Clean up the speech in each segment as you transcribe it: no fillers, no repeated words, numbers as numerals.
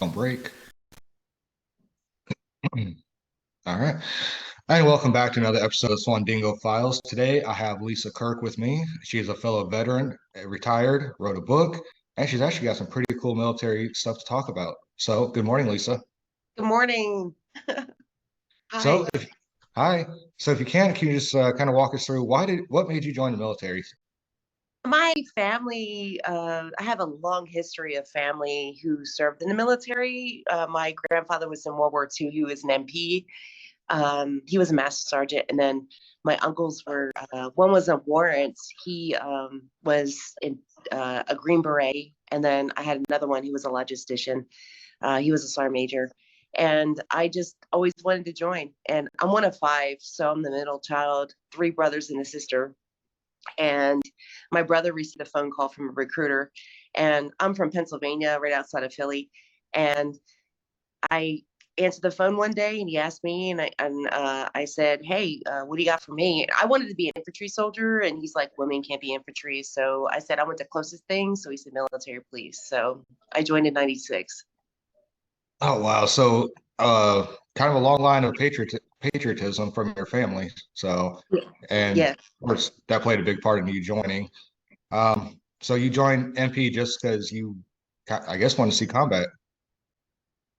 On break. All right. And welcome back to another episode of Swandingo Files. Today I have Lisa Kirk with me. She is a fellow veteran, retired, wrote a book, and she's actually got some pretty cool military stuff to talk about. So, good morning, Lisa. Good morning. So, Hi. hi. So, if you can you just kind of walk us through what made you join the military? My family, I have a long history of family who served in the military. My grandfather was in World War II. He was an MP. He was a master sergeant. And then my uncles were, one was a warrant. He was in a Green Beret. And then I had another one. He was a logistician. He was a sergeant major. And I just always wanted to join. And I'm one of five. So I'm the middle child, three brothers and a sister. And my brother received a phone call from a recruiter, and I'm from Pennsylvania, right outside of Philly. And I answered the phone one day, and he asked me, and I said, "Hey, what do you got for me?" I wanted to be an infantry soldier, and he's like, "Women can't be infantry." So I said, "I want the closest thing." So he said, "Military police." So I joined in '96. Oh, wow. So, kind of a long line of patriotism from your family. So, Yeah. and Yeah. of course, that played a big part in you joining. So you joined MP just because you, I guess, want to see combat.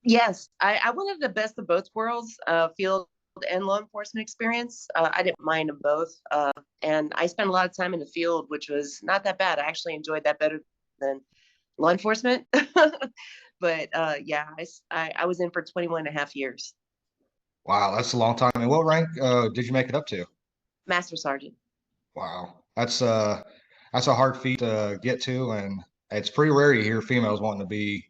Yes, I wanted the best of both worlds, field and law enforcement experience. I didn't mind them both. And I spent a lot of time in the field, which was not that bad. I actually enjoyed that better than law enforcement. But yeah, I was in for 21 and a half years. Wow, that's a long time. And what rank did you make it up to? Master sergeant. Wow, that's a hard feat to get to, and it's pretty rare you hear females wanting to be,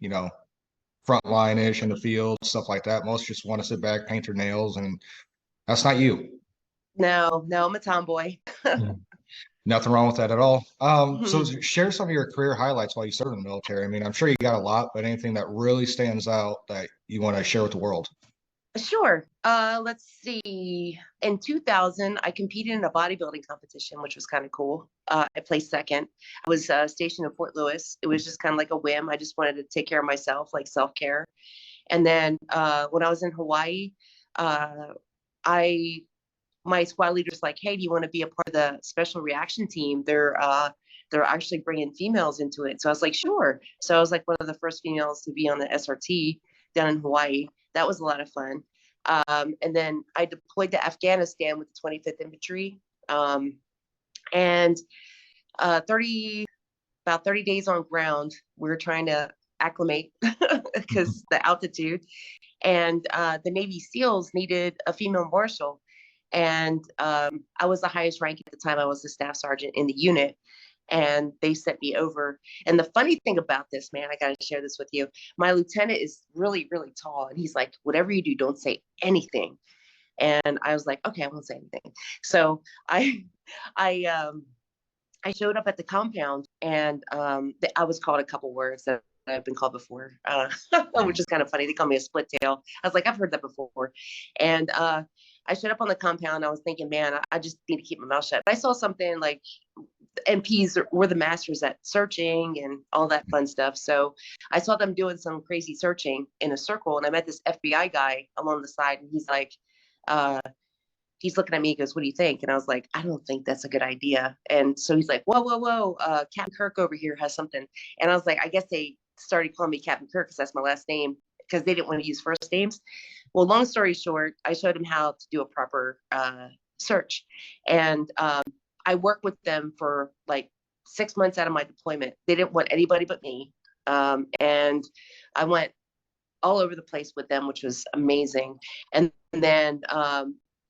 frontline-ish in the field, stuff like that. Most just want to sit back, paint their nails, and that's not you. No, no, I'm a tomboy. Mhm. Nothing wrong with that at all. So share some of your career highlights while you serve in the military. I mean, I'm sure you got a lot, but anything that really stands out that you want to share with the world? Sure. Let's see. In 2000, I competed in a bodybuilding competition, which was kind of cool. I placed second. I was stationed in Fort Lewis. It was just kind of like a whim. I just wanted to take care of myself, like self-care. And then when I was in Hawaii, uh, I my squad leader's like, "Hey, do you want to be a part of the special reaction team? They're actually bringing females into it." So I was like, "Sure." So I was like one of the first females to be on the SRT down in Hawaii. That was a lot of fun. And then I deployed to Afghanistan with the 25th Infantry. Um, and 30 about 30 days on ground, we were trying to acclimate because the altitude. And the Navy SEALs needed a female marshal. And I was the highest rank at the time. I was the staff sergeant in the unit. And they sent me over. And the funny thing about this, man, I got to share this with you. My lieutenant is really, really tall. And he's like, "Whatever you do, don't say anything." And I was like, "Okay, I won't say anything." So I, I, um, I showed up at the compound, and I was called a couple words that I've been called before, which is kind of funny. They call me a split tail. I was like, I've heard that before. And I showed up on the compound. I was thinking, man, I just need to keep my mouth shut. But I saw something like MPs were the masters at searching and all that fun stuff. So I saw them doing some crazy searching in a circle, and I met this FBI guy along the side, and he's like, uh, he's looking at me, he goes, "What do you think?" And I was like, "I don't think that's a good idea." And so he's like, "Whoa, whoa, whoa, Captain Kirk over here has something." And I was like, I guess they started calling me Captain Kirk because that's my last name, because they didn't want to use first names. Well, long story short, I showed him how to do a proper search. And I worked with them for like 6 months out of my deployment. They didn't want anybody but me. And I went all over the place with them, which was amazing. And then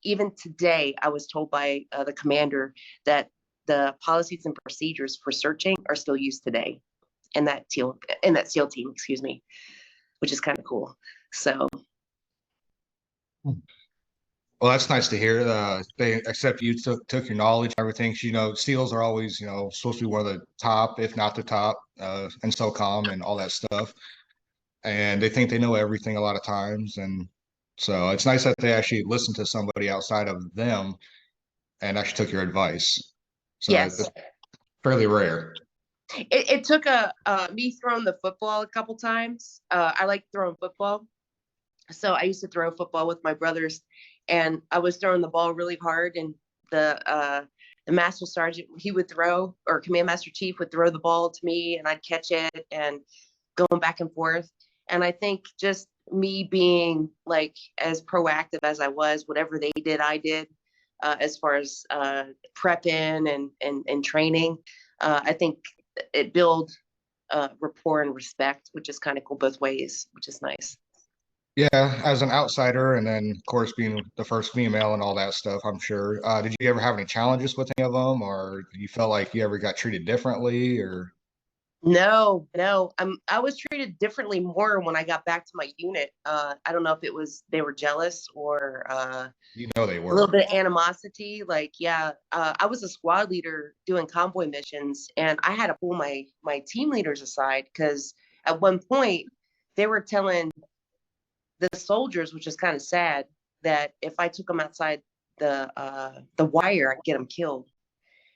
even today, I was told by the commander that the policies and procedures for searching are still used today in that SEAL team, excuse me, which is kind of cool. So Well, that's nice to hear. They accept you took your knowledge, everything. SEALs are always, supposed to be one of the top, if not the top, and SOCOM and all that stuff. And they think they know everything a lot of times. And so it's nice that they actually listened to somebody outside of them and actually took your advice. So it's yes, fairly rare. It took a me throwing the football a couple times. I like throwing football, so I used to throw football with my brothers, and I was throwing the ball really hard, and the master sergeant, he would throw, or command master chief would throw the ball to me, and I'd catch it, and going back and forth. And I think just me being like as proactive as I was, whatever they did, I did, as far as prepping and training. I think it built rapport and respect, which is kind of cool both ways, which is nice. Yeah, as an outsider, and then of course being the first female and all that stuff, I'm sure. Did you ever have any challenges with any of them, or you felt like you ever got treated differently, or No, no. I was treated differently more when I got back to my unit. I don't know if it was they were jealous or you know they a little were? bit of animosity. Like, yeah, I was a squad leader doing convoy missions, and I had to pull my team leaders aside because at one point they were telling the soldiers, which is kind of sad, that if I took them outside the wire, I'd get them killed.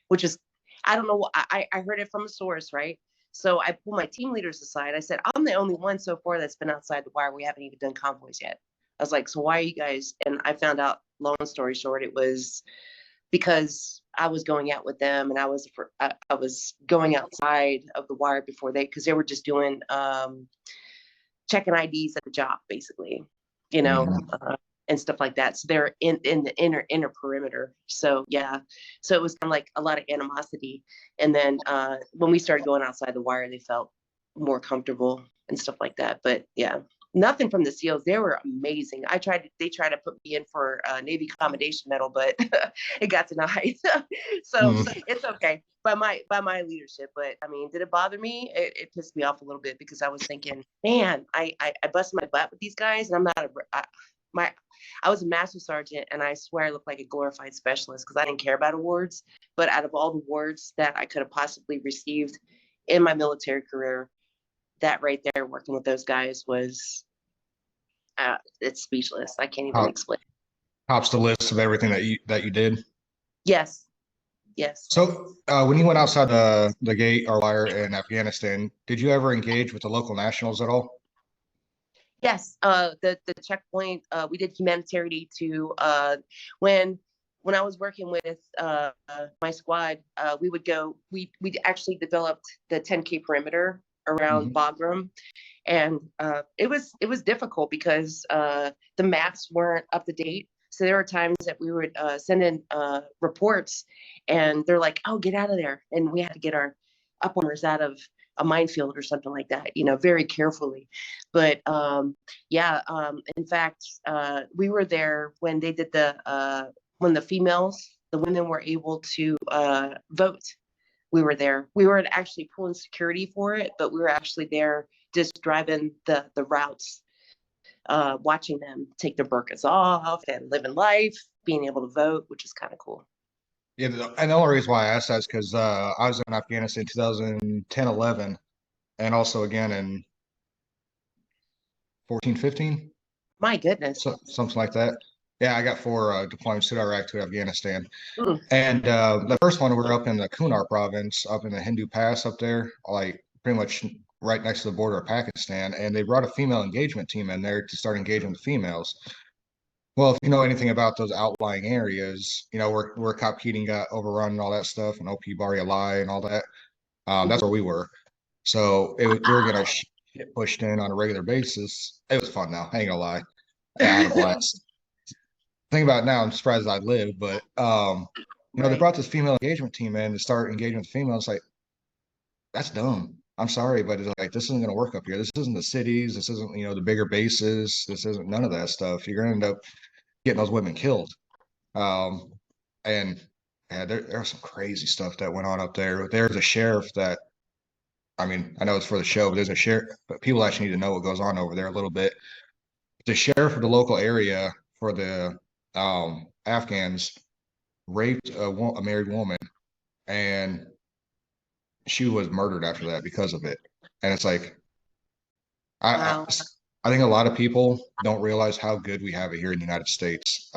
Which is, I don't know, I heard it from a source, right? So I pulled my team leaders aside. I said, I'm the only one so far that's been outside the wire. We haven't even done convoys yet. I was like, so why are you guys? And I found out, long story short, it was because I was going out with them, and I was going outside of the wire before because they were just doing checking IDs at the job, basically, you know, Mhm. and stuff like that. So they're in the inner perimeter. So yeah, so it was kind of like a lot of animosity. And then when we started going outside the wire, they felt more comfortable and stuff like that. But yeah, nothing from the SEALs. They were amazing. They tried to put me in for Navy Commendation Medal, but it got denied. So Mhm. it's okay by my leadership. But I mean, did it bother me? It pissed me off a little bit because I was thinking, man, I busted my butt with these guys, and I'm not my I was a master sergeant, and I swear I looked like a glorified specialist because I didn't care about awards. But out of all the awards that I could have possibly received in my military career, that right there, working with those guys was it's speechless. I can't even Top, explain. tops the list of everything that you did. Yes, yes, So, when you went outside the gate or wire in Afghanistan, did you ever engage with the local nationals at all? yes. The checkpoint. We did humanitarian to when when I was working with my squad. We would go. We actually developed the 10K perimeter around Mhm. Bagram, and it was difficult because the maps weren't up to date. So there were times that we would send in reports, and they're like, "Oh, get out of there!" And we had to get our upwarmers out of a minefield or something like that, very carefully. But yeah, in fact, we were there when they did when the women were able to vote. We were there. We weren't actually pulling security for it, but we were actually there just driving the routes, watching them take their burqas off and living life, being able to vote, which is kind of cool. Yeah, and the only reason why I asked that is because I was in Afghanistan 2010, 11, and also again in 14, 15, My goodness. so something like that. Yeah, I got four deployments to Iraq to Afghanistan. Mm. And the first one, we were up in the Kunar province, up in the Hindu Pass up there, like pretty much right next to the border of Pakistan. And they brought a female engagement team in there to start engaging the females. Well, if you know anything about those outlying areas, where Cop Keating got overrun and all that stuff, and OP Barialai and all that, that's where we were. So we were getting our Wow. shit pushed in on a regular basis. It was fun now. I ain't gonna lie. Yeah, I had a blast. Think about it now, I'm surprised I lived, but they Right. brought this female engagement team in to start engaging with females. Like, that's dumb. I'm sorry, but it's like this isn't gonna work up here. This isn't the cities, this isn't, the bigger bases, this isn't none of that stuff. You're gonna end up getting those women killed. Um, and yeah, there was some crazy stuff that went on up there. There's a sheriff that, I mean, I know it's for the show, but there's a sheriff, but people actually need to know what goes on over there a little bit. The sheriff of the local area for the Afghans raped a married woman, and she was murdered after that because of it. And it's like, I, Wow. I think a lot of people don't realize how good we have it here in the United States.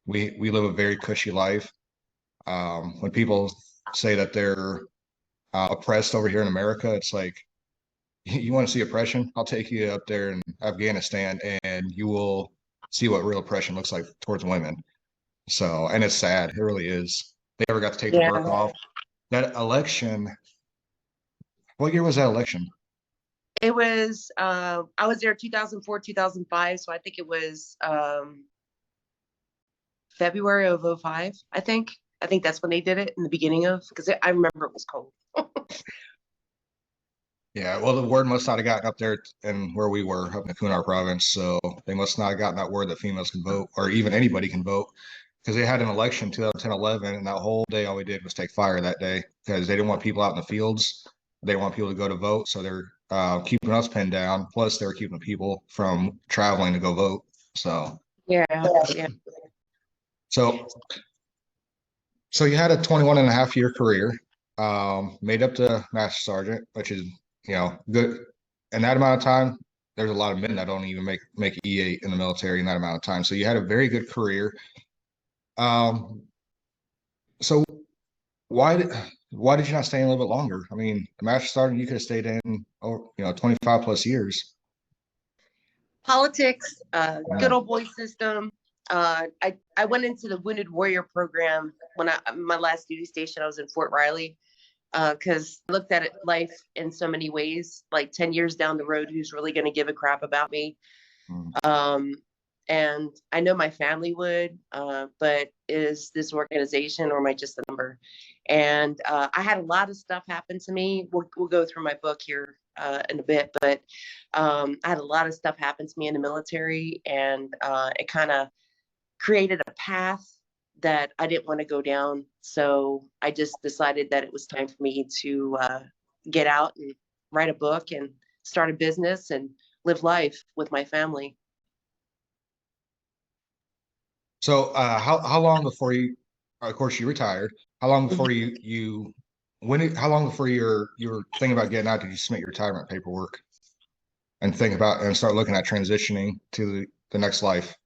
We live a very cushy life. When people say that they're oppressed over here in America. It's like you want to see oppression? I'll take you up there in Afghanistan, and you will see what real oppression looks like towards women. So, and it's sad. It really is. They never got to take the burqa Yeah. off. That election, what year was that election? It was I was there 2004, 2005, so I think it was February of '05, I think. I think that's when they did it in the beginning of, because I remember it was cold. Yeah, well, the word must not have gotten up there and where we were up in the Kunar province. So they must not have gotten that word that females can vote or even anybody can vote because they had an election 2010, 11, and that whole day, all we did was take fire that day because they didn't want people out in the fields. They didn't want people to go to vote. So they're keeping us pinned down. Plus, they were keeping people from traveling to go vote. So, Yeah, yeah. so, so you had a 21 and a half year career, made up to master sergeant, which is, good. In that amount of time, there's a lot of men that don't even make E8 in the military in that amount of time. So you had a very good career. Um, so why did why did you not stay in a little bit longer? I mean, the master sergeant, you could have stayed in, 25 plus years. Politics, good Yeah. old boy system. I went into the Wounded Warrior program when my last duty station. I was in Fort Riley because I looked at it, life in so many ways. Like 10 years down the road, who's really going to give a crap about me? Mm. Um, and I know my family would, but is this organization or am I just a number? And I had a lot of stuff happen to me. We'll go through my book here in a bit, but I had a lot of stuff happen to me in the military, and it kind of created a path that I didn't want to go down. So I just decided that it was time for me to get out and write a book and start a business and live life with my family. So how long before you, of course, you retired? How long before Mhm. how long before you were thinking about getting out did you submit your retirement paperwork and think about and start looking at transitioning to the next life?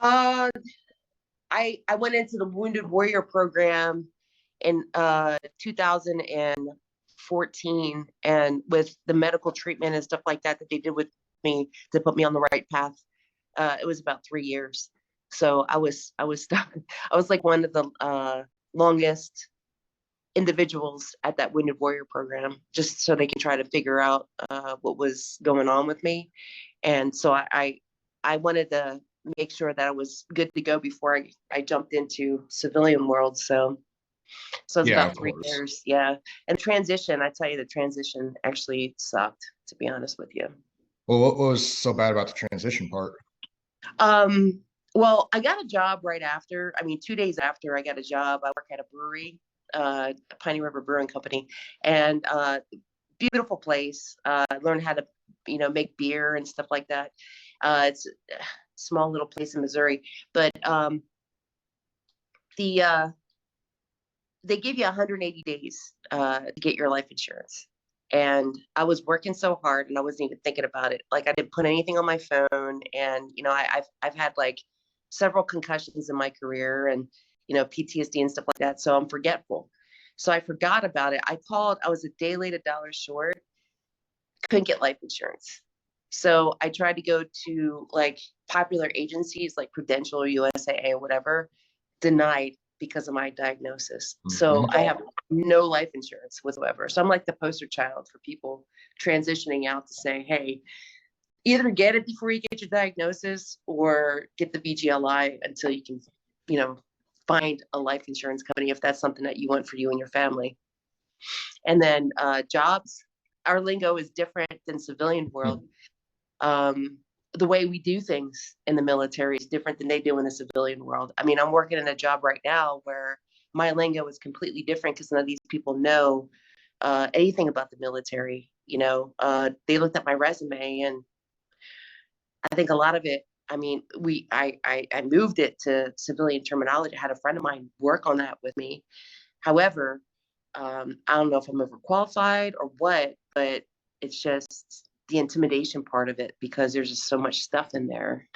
Uh, I went into the Wounded Warrior program in 2014, and with the medical treatment and stuff like that that they did with me to put me on the right path, it was about 3 years. So I was stuck. I was like one of the longest individuals at that Wounded Warrior program, just so they could try to figure out what was going on with me. And so I wanted to make sure that I was good to go before I jumped into civilian world. So it's Yeah, about of three course. years. Yeah. And transition, I tell you, the transition actually sucked, to be honest with you. Well, what was so bad about the transition part? Um, well, I got a job right after. I mean, 2 days after I got a job, I work at a brewery, Piney River Brewing Company, and beautiful place. I learned how to, make beer and stuff like that. It's a small little place in Missouri, but the they give you 180 days to get your life insurance. And I was working so hard, and I wasn't even thinking about it. Like I didn't put anything on my phone, and I've had like several concussions in my career, and PTSD and stuff like that. So I'm forgetful. So I forgot about it. I called. I was a day late, $1 short. Couldn't get life insurance. So I tried to go to like popular agencies like Prudential or USAA or whatever, denied because of my diagnosis. So Mhm. I have no life insurance whatsoever. So I'm like the poster child for people transitioning out to say, hey, either get it before you get your diagnosis or get the VGLI until you can, you know, find a life insurance company if that's something that you want for you and your family. And then jobs, our lingo is different than civilian world. Um, the way we do things in the military is different than they do in the civilian world. I mean, I'm working in a job right now where my lingo is completely different because none of these people know anything about the military. They looked at my resume, and I think a lot of it. I mean, I moved it to civilian terminology. I had a friend of mine work on that with me. However, I don't know if I'm overqualified or what, but it's just the intimidation part of it because there's just so much stuff in there,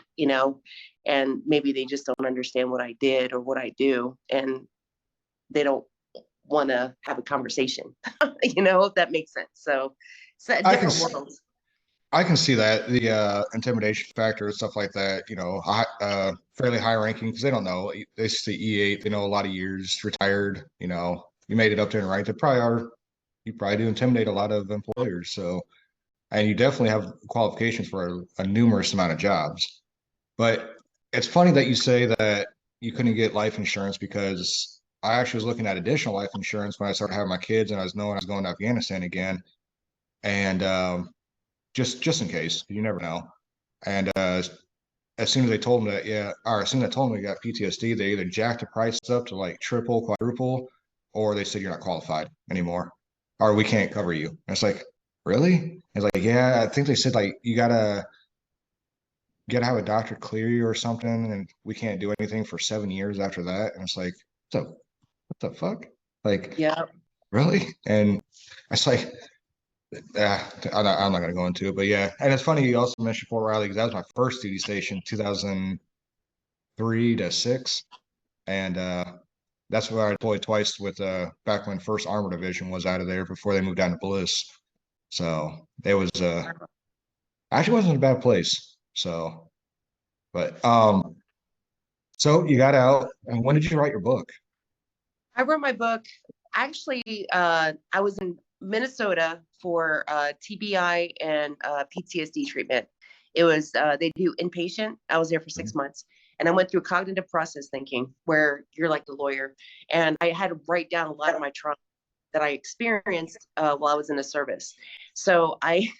and maybe they just don't understand what I did or what I do, and they don't want to have a conversation, if that makes sense. So it's a I can different world. I can see that the intimidation factor and stuff like that. Fairly high ranking because they don't know. They see E8. They know a lot of years retired. You made it up there and right. They probably are. You probably do intimidate a lot of employers. So, and you definitely have qualifications for a numerous amount of jobs. But it's funny that you say that you couldn't get life insurance because I actually was looking at additional life insurance when I started having my kids and I was knowing I was going to Afghanistan again. And just in case, you never know. And as soon as they told me that, yeah, or as soon as I told them we got PTSD, they either jacked the prices up to like triple, quadruple, or they said you're not qualified anymore, or we can't cover you. And it's like, really? It's like, yeah, I think they said like you gotta have a doctor clear you or something, and we can't do anything for 7 years after that. And it's like, what the fuck? Like, Yeah. really? And it's like, I'm not going to go into it, but yeah. And it's funny you also mentioned Fort Riley because that was my first duty station, 2003 to 6, and that's where I deployed twice with back when First Armor Division was out of there before they moved down to Bliss. So it was actually wasn't a bad place. So, but so you got out, and when did you write your book? I wrote my book. Actually, I was in Minnesota for TBI and PTSD treatment. It was they do inpatient. I was there for 6 months, and I went through cognitive process thinking, where you're like the lawyer, and I had to write down a lot of my trauma that I experienced while I was in the service. So I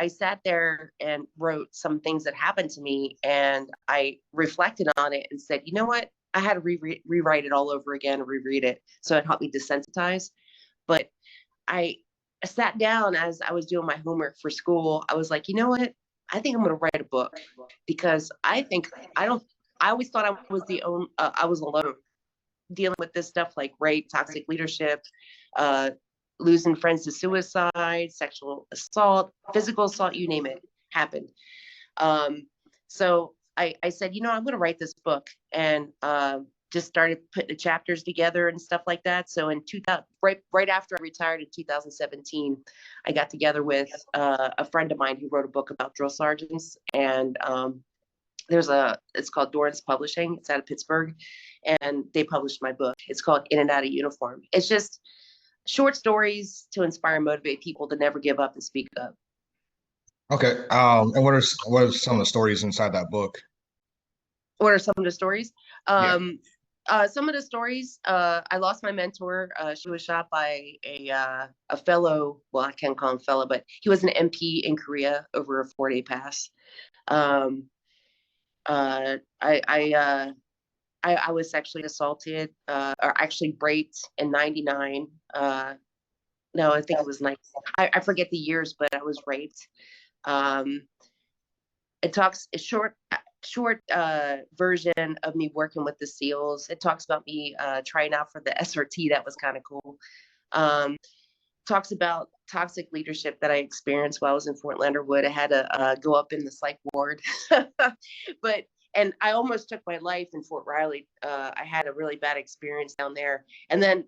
sat there and wrote some things that happened to me, and I reflected on it and said, you know what? I had to rewrite it all over again and reread it. So it helped me desensitize. But I sat down as I was doing my homework for school. I was like, you know what? I think I'm going to write a book because I always thought I was alone dealing with this stuff like rape, toxic leadership, uh, losing friends to suicide, sexual assault, physical assault, you name it, happened. So I said, I'm going to write this book, and just started putting the chapters together and stuff like that. So in 2000, right after I retired in 2017, I got together with a friend of mine who wrote a book about drill sergeants, and it's called Dorrance Publishing. It's out of Pittsburgh, and they published my book. It's called In and Out of Uniform. It's just short stories to inspire and motivate people to never give up and speak up. Okay. And what are some of the stories inside that book? What are some of the stories? Yeah. Some of the stories, I lost my mentor. She was shot by a fellow, well, I can't call him fellow, but he was an MP in Korea over a 4-day pass. Um, I was sexually assaulted, or actually raped in 99. No, I think it was 90. I forget the years, but I was raped. Um, it talks a short version of me working with the SEALs. It talks about me trying out for the SRT. That was kind of cool. Talks about toxic leadership that I experienced while I was in Fort Leonard Wood. I had to go up in the psych ward, and I almost took my life in Fort Riley. I had a really bad experience down there. And then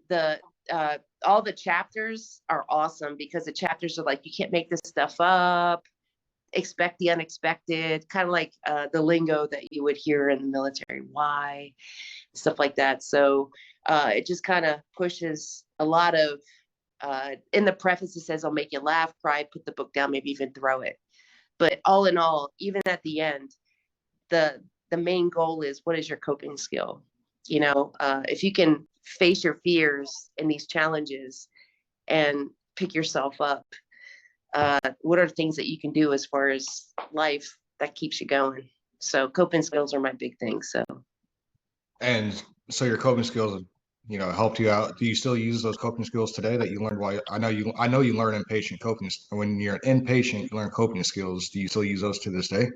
all the chapters are awesome because the chapters are like, you can't make this stuff up. Expect the unexpected, kind of like the lingo that you would hear in the military. Why? Stuff like that. So it just kind of pushes a lot of, in the preface, it says, I'll make you laugh, cry, put the book down, maybe even throw it. But all in all, even at the end, the main goal is, what is your coping skill? If you can face your fears and these challenges and pick yourself up, what are things that you can do as far as life that keeps you going? So coping skills are my big thing. So. And so your coping skills, helped you out. Do you still use those coping skills today that you learned while I know you learn inpatient coping. When you're inpatient, you learn coping skills. Do you still use those to this day?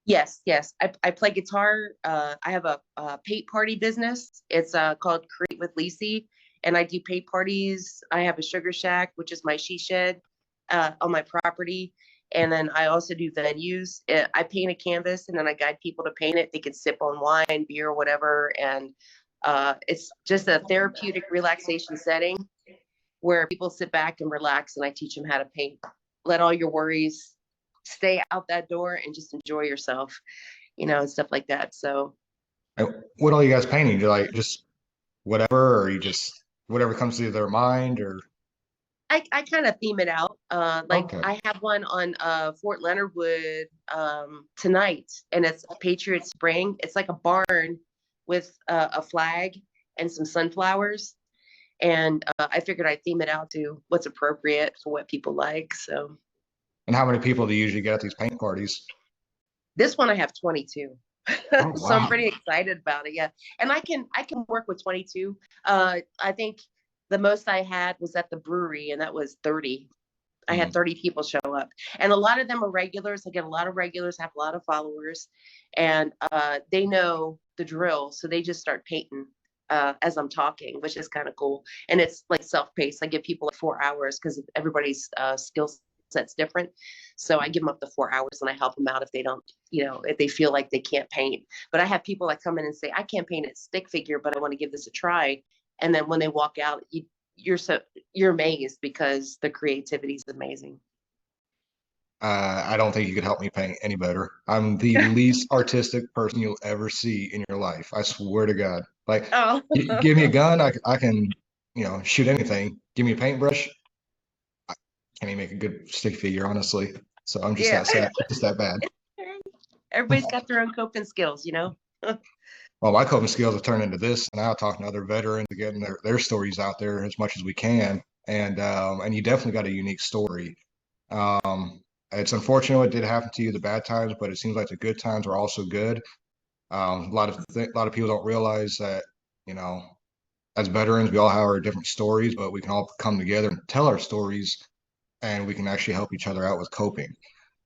Yes. I play guitar. I have a paint party business. It's called Create with Lisee, and I do paint parties. I have a sugar shack, which is my she shed on my property. And then I also do venues. I paint a canvas and then I guide people to paint it. They can sip on wine, beer, whatever. And It's just a therapeutic relaxation setting where people sit back and relax, and I teach them how to paint. Let all your worries stay out that door and just enjoy yourself, and stuff like that. So What all you guys painting? Do like just whatever, or you just whatever comes to their mind, or I kind of theme it out. Like okay. I have one on Fort Leonard Wood tonight, and it's Patriot Spring. It's like a barn with a flag and some sunflowers. And I figured I'd theme it out to what's appropriate for what people like. So And how many people do you usually get at these paint parties? this one I have 22. Oh So I'm wow. pretty excited about it. Yeah. And I can work with 22. I think the most I had was at the brewery, and that was 30. I had Hmm. 30 people show up, and a lot of them are regulars. I get a lot of regulars, have a lot of followers, and they know the drill. So they just start painting as I'm talking, which is kind of cool. And it's like self-paced. I give people like 4 hours because everybody's skill set's different. So I give them up to 4 hours, and I help them out if they don't, if they feel like they can't paint. But I have people that come in and say, I can't paint a stick figure, but I want to give this a try. And then when they walk out, you're amazed because the creativity is amazing. I don't think you could help me paint any better. I'm the least artistic person you'll ever see in your life. I swear to God. Like, Oh, give me a gun, I can, shoot anything. Give me a paintbrush, can't even make a good stick figure, honestly. So I'm just yeah. that sad, just that bad. Everybody's got their own coping skills. Well, my coping skills have turned into this now, talking to other veterans, getting their stories out there as much as we can. And you definitely got a unique story. Um, it's unfortunate it did happen to you, the bad times, but it seems like the good times are also good. A lot of people don't realize that, you know, as veterans, we all have our different stories, but we can all come together and tell our stories, and we can actually help each other out with coping.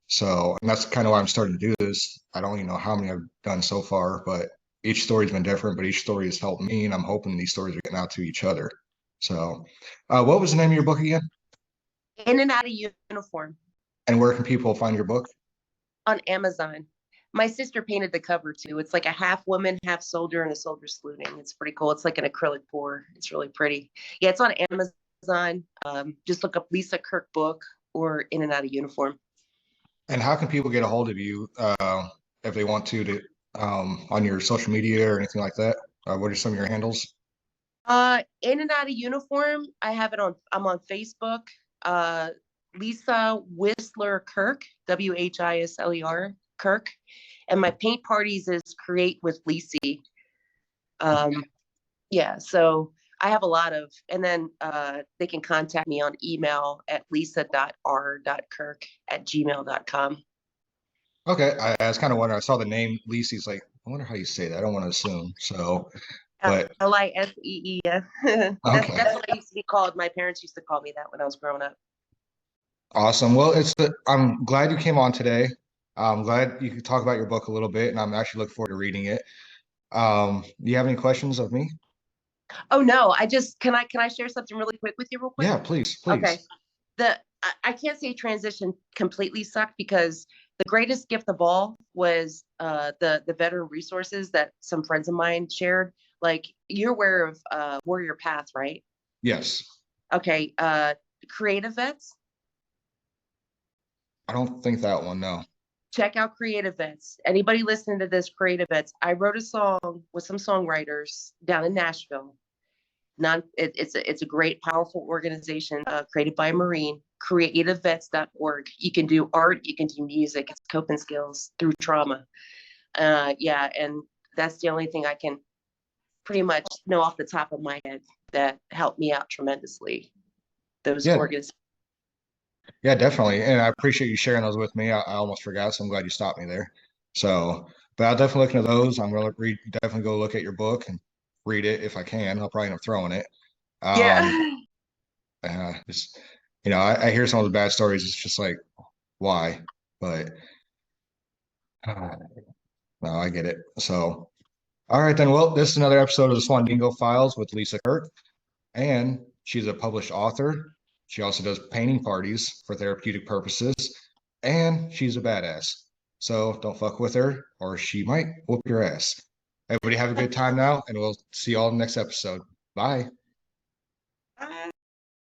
So, and that's kind of why I'm starting to do this. I don't even know how many I've done so far, but each story's been different, but each story has helped me, and I'm hoping these stories are getting out to each other. So, what was the name of your book again? In and out of uniform And where can people find your book? on Amazon. My sister painted the cover too. It's like a half woman, half soldier, and a soldier saluting. It's pretty cool. It's like an acrylic pour. It's really pretty. Yeah, it's on Amazon. Just look up Lisa Kirk book or In and Out of Uniform. And how can people get a hold of you if they want to on your social media or anything like that? What are some of your handles? In and Out of Uniform. I'm on Facebook. Uh, Lisa Whistler Kirk, Whisler Kirk, and my paint parties is Create with Lisee. Um, yeah, so I have a lot of, and then they can contact me on email at lisa.r.kirk@gmail.com. Okay, I was kind of wondering. I saw the name Lisee's like, I wonder how you say that. I don't want to assume. So, but Lisee. okay, That's what I used to be called. My parents used to call me that when I was growing up. awesome. Well, I'm glad you came on today. I'm glad you could talk about your book a little bit, and I'm actually looking forward to reading it. Do you have any questions of me? Oh no, can I share something really quick with you real quick? Yeah, please, Okay. please. I can't say transition completely sucked because the greatest gift of all was the veteran resources that some friends of mine shared. Like you're aware of Warrior Path, right? Yes. Okay. Creative Vets. I don't think that one, no. Check out Creative Vets. Anybody listening to this, Creative Vets. I wrote a song with some songwriters down in Nashville. It's a great, powerful organization created by a Marine. Creativevets.org. You can do art, you can do music. It's coping skills through trauma. Yeah, and that's the only thing I can pretty much know off the top of my head that helped me out tremendously. Those Yeah, organizations. yeah, definitely. And I appreciate you sharing those with me. I almost forgot, so I'm glad you stopped me there. So, but I'll definitely look into those. I'm gonna definitely go look at your book and read it if I can. I'll probably end up throwing it. Um, Yeah. just I hear some of the bad stories. It's just like, why? But no, I get it. So, all right then. Well, this is another episode of the Swandingo Files with Lisa Kirk, and she's a published author. She also does painting parties for therapeutic purposes, and she's a badass. So don't fuck with her, or she might whoop your ass. Everybody have a good time now, and we'll see you all in the next episode. Bye.